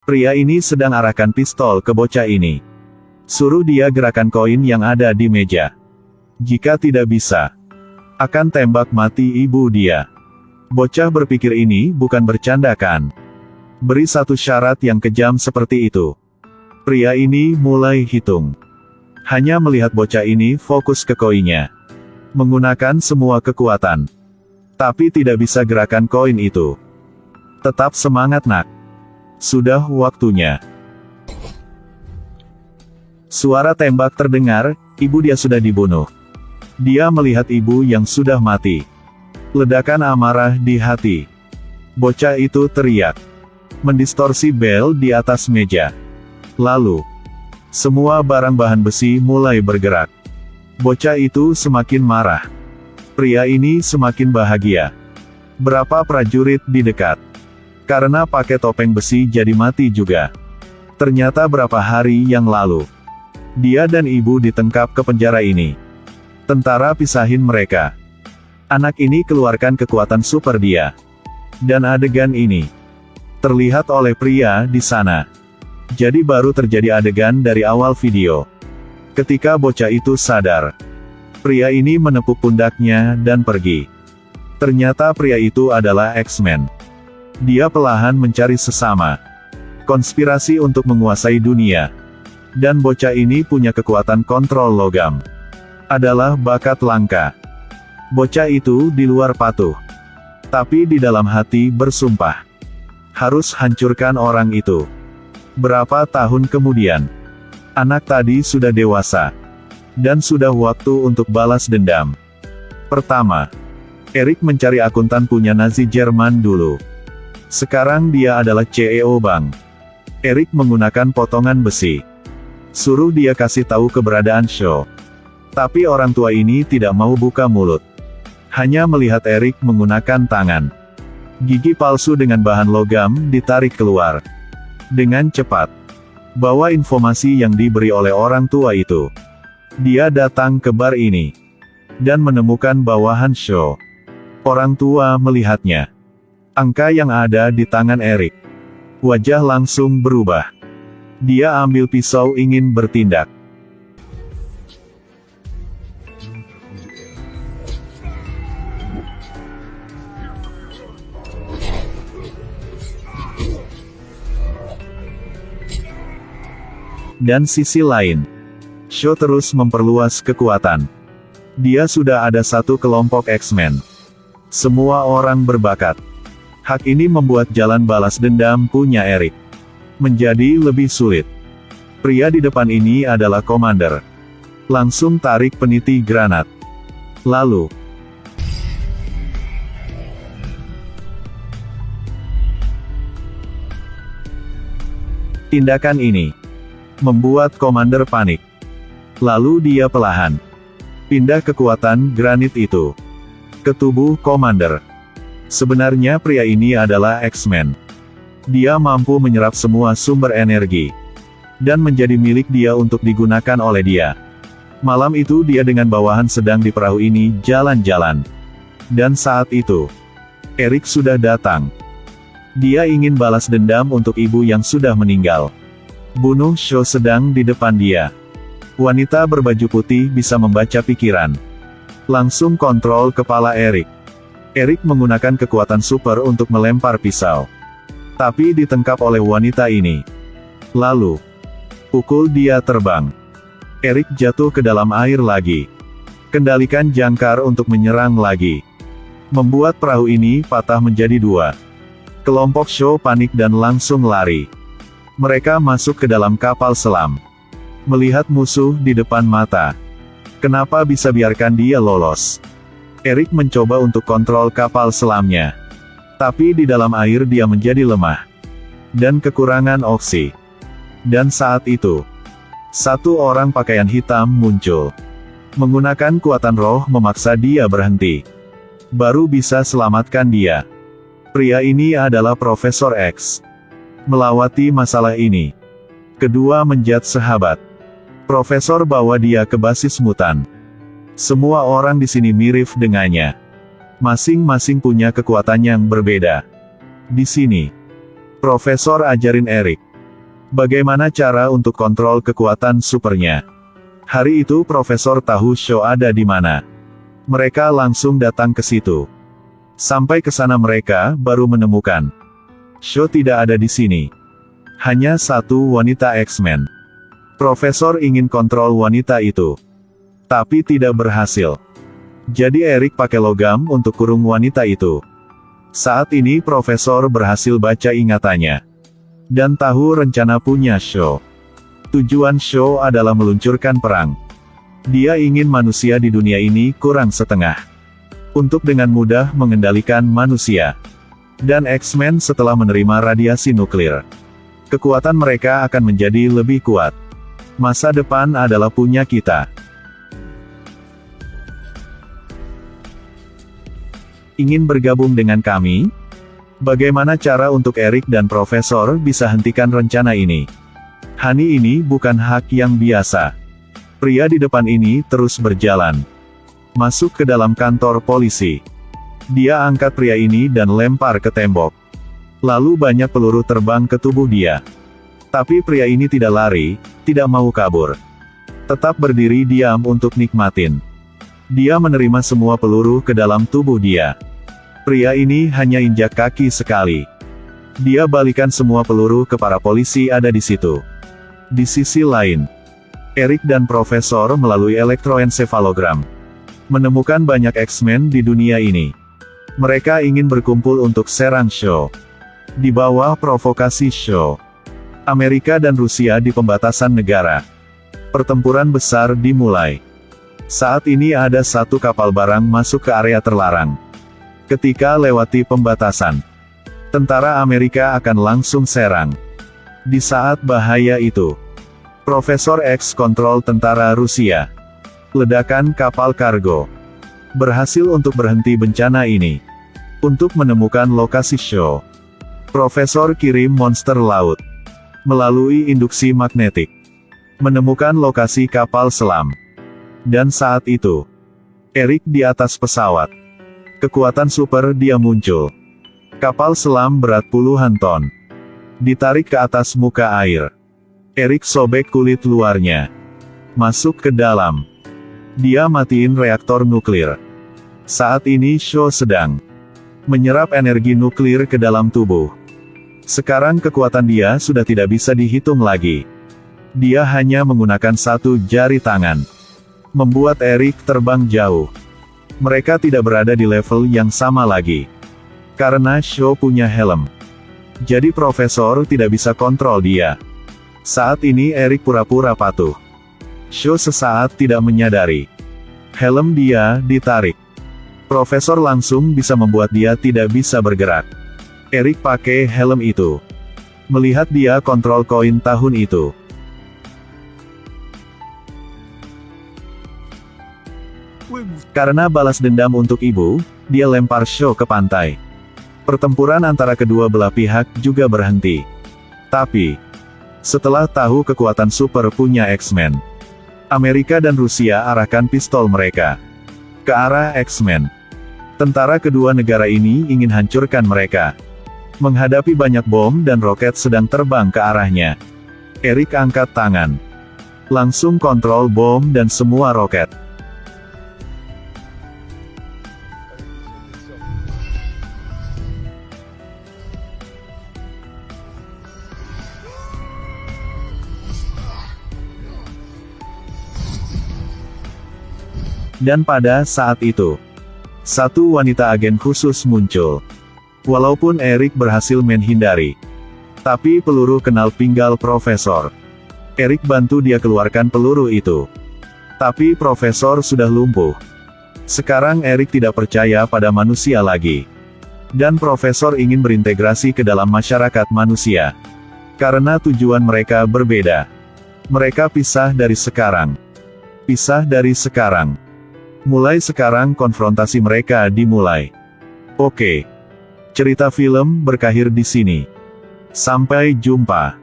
Pria ini sedang arahkan pistol ke bocah ini. Suruh dia gerakan koin yang ada di meja. Jika tidak bisa, akan tembak mati ibu dia. Bocah berpikir ini bukan bercanda kan? Beri satu syarat yang kejam seperti itu. Pria ini mulai hitung. Hanya melihat bocah ini fokus ke koinnya. Menggunakan semua kekuatan. Tapi tidak bisa gerakan koin itu. Tetap semangat nak. Sudah waktunya. Suara tembak terdengar, ibu dia sudah dibunuh. Dia melihat ibu yang sudah mati. Ledakan amarah di hati. Bocah itu teriak. Mendistorsi bel di atas meja. Lalu, semua barang bahan besi mulai bergerak. Bocah itu semakin marah. Pria ini semakin bahagia. Berapa prajurit di dekat? Karena pakai topeng besi jadi mati juga. Ternyata berapa hari yang lalu, dia dan ibu ditangkap ke penjara ini. Tentara pisahin mereka. Anak ini keluarkan kekuatan super dia. Dan adegan ini terlihat oleh pria di sana. Jadi baru terjadi adegan dari awal video. Ketika bocah itu sadar, pria ini menepuk pundaknya dan pergi. Ternyata pria itu adalah X-Men. Dia perlahan mencari sesama. Konspirasi untuk menguasai dunia. Dan bocah ini punya kekuatan kontrol logam. Adalah bakat langka. Bocah itu di luar patuh. Tapi di dalam hati bersumpah. Harus hancurkan orang itu. Berapa tahun kemudian, anak tadi sudah dewasa. Dan sudah waktu untuk balas dendam. Pertama, Erik mencari akuntan punya Nazi Jerman dulu. Sekarang dia adalah CEO bank. Erik menggunakan potongan besi. Suruh dia kasih tahu keberadaan Shaw. Tapi orang tua ini tidak mau buka mulut. Hanya melihat Erik menggunakan tangan. Gigi palsu dengan bahan logam ditarik keluar. Dengan cepat. Bawa informasi yang diberi oleh orang tua itu. Dia datang ke bar ini. Dan menemukan bawahan Shaw. Orang tua melihatnya. Angka yang ada di tangan Erik. Wajah langsung berubah. Dia ambil pisau ingin bertindak. Dan sisi lain, Shaw terus memperluas kekuatan. Dia sudah ada satu kelompok X-Men. Semua orang berbakat. Hak ini membuat jalan balas dendam punya Erik menjadi lebih sulit. Pria di depan ini adalah Commander. Langsung tarik peniti granat. Lalu, tindakan ini membuat Commander panik. Lalu dia perlahan pindah kekuatan granit itu ke tubuh Commander. Sebenarnya pria ini adalah X-Men. Dia mampu menyerap semua sumber energi. Dan menjadi milik dia untuk digunakan oleh dia. Malam itu dia dengan bawahan sedang di perahu ini jalan-jalan. Dan saat itu, Erik sudah datang. Dia ingin balas dendam untuk ibu yang sudah meninggal. Bunuh Shaw sedang di depan dia. Wanita berbaju putih bisa membaca pikiran. Langsung kontrol kepala Erik. Erik menggunakan kekuatan super untuk melempar pisau. Tapi ditangkap oleh wanita ini. Lalu, pukul dia terbang. Erik jatuh ke dalam air lagi. Kendalikan jangkar untuk menyerang lagi. Membuat perahu ini patah menjadi dua. Kelompok Shaw panik dan langsung lari. Mereka masuk ke dalam kapal selam. Melihat musuh di depan mata. Kenapa bisa biarkan dia lolos? Erik mencoba untuk kontrol kapal selamnya. Tapi di dalam air dia menjadi lemah. Dan kekurangan oksi. Dan saat itu, satu orang pakaian hitam muncul. Menggunakan kuatan roh memaksa dia berhenti. Baru bisa selamatkan dia. Pria ini adalah Profesor X. Melewati masalah ini. Kedua menjadi sahabat. Profesor bawa dia ke basis mutan. Semua orang di sini mirip dengannya. Masing-masing punya kekuatan yang berbeda. Di sini, Profesor ajarin Erik Bagaimana cara untuk kontrol kekuatan supernya? Hari itu Profesor tahu Shaw ada di mana. Mereka langsung datang ke situ. Sampai ke sana mereka baru menemukan Shaw tidak ada di sini. Hanya satu wanita X-Men. Profesor ingin kontrol wanita itu, tapi tidak berhasil. Jadi Eric pakai logam untuk kurung wanita itu. Saat ini Profesor berhasil baca ingatannya. Dan tahu rencana punya Shaw. Tujuan Shaw adalah meluncurkan perang. Dia ingin manusia di dunia ini kurang setengah. Untuk dengan mudah mengendalikan manusia. Dan X-Men setelah menerima radiasi nuklir. Kekuatan mereka akan menjadi lebih kuat. Masa depan adalah punya kita. Ingin bergabung dengan kami? Bagaimana cara untuk Eric dan Profesor bisa hentikan rencana ini? Hani ini bukan hak yang biasa. Pria di depan ini terus berjalan. Masuk ke dalam kantor polisi. Dia angkat pria ini dan lempar ke tembok. Lalu banyak peluru terbang ke tubuh dia. Tapi pria ini tidak lari, tidak mau kabur. Tetap berdiri diam untuk nikmatin. Dia menerima semua peluru ke dalam tubuh dia. Pria ini hanya injak kaki sekali. Dia balikan semua peluru ke para polisi ada di situ. Di sisi lain, Eric dan Profesor melalui elektroensefalogram menemukan banyak X-Men di dunia ini. Mereka ingin berkumpul untuk serang Shaw. Di bawah provokasi Shaw, Amerika dan Rusia di pembatasan negara. Pertempuran besar dimulai. Saat ini ada satu kapal barang masuk ke area terlarang. Ketika lewati pembatasan, tentara Amerika akan langsung serang. Di saat bahaya itu, Profesor X kontrol tentara Rusia. Ledakan kapal kargo berhasil untuk berhenti bencana ini. Untuk menemukan lokasi Shaw, Profesor kirim monster laut melalui induksi magnetik, menemukan lokasi kapal selam. Dan saat itu, Eric di atas pesawat. Kekuatan super dia muncul. Kapal selam berat puluhan ton. Ditarik ke atas muka air. Eric sobek kulit luarnya. Masuk ke dalam. Dia matiin reaktor nuklir. Saat ini Shaw sedang menyerap energi nuklir ke dalam tubuh. Sekarang kekuatan dia sudah tidak bisa dihitung lagi. Dia hanya menggunakan satu jari tangan. Membuat Eric terbang jauh. Mereka tidak berada di level yang sama lagi. Karena Shaw punya helm. Jadi Profesor tidak bisa kontrol dia. Saat ini Eric pura-pura patuh. Shaw sesaat tidak menyadari. Helm dia ditarik. Profesor langsung bisa membuat dia tidak bisa bergerak. Eric pakai helm itu. Melihat dia kontrol koin tahun itu. Karena balas dendam untuk ibu, dia lempar Shaw ke pantai. Pertempuran antara kedua belah pihak juga berhenti. Tapi, setelah tahu kekuatan super punya X-Men, Amerika dan Rusia arahkan pistol mereka ke arah X-Men. Tentara kedua negara ini ingin hancurkan mereka. Menghadapi banyak bom dan roket sedang terbang ke arahnya. Eric angkat tangan. Langsung kontrol bom dan semua roket. Dan pada saat itu, satu wanita agen khusus muncul. Walaupun Eric berhasil menghindari, tapi peluru kenal pinggal Profesor. Eric bantu dia keluarkan peluru itu. Tapi Profesor sudah lumpuh. Sekarang Eric tidak percaya pada manusia lagi. Dan Profesor ingin berintegrasi ke dalam masyarakat manusia. Karena tujuan mereka berbeda. Mereka pisah dari sekarang. Pisah dari sekarang. Mulai sekarang konfrontasi mereka dimulai. Oke. Cerita film berakhir di sini. Sampai jumpa.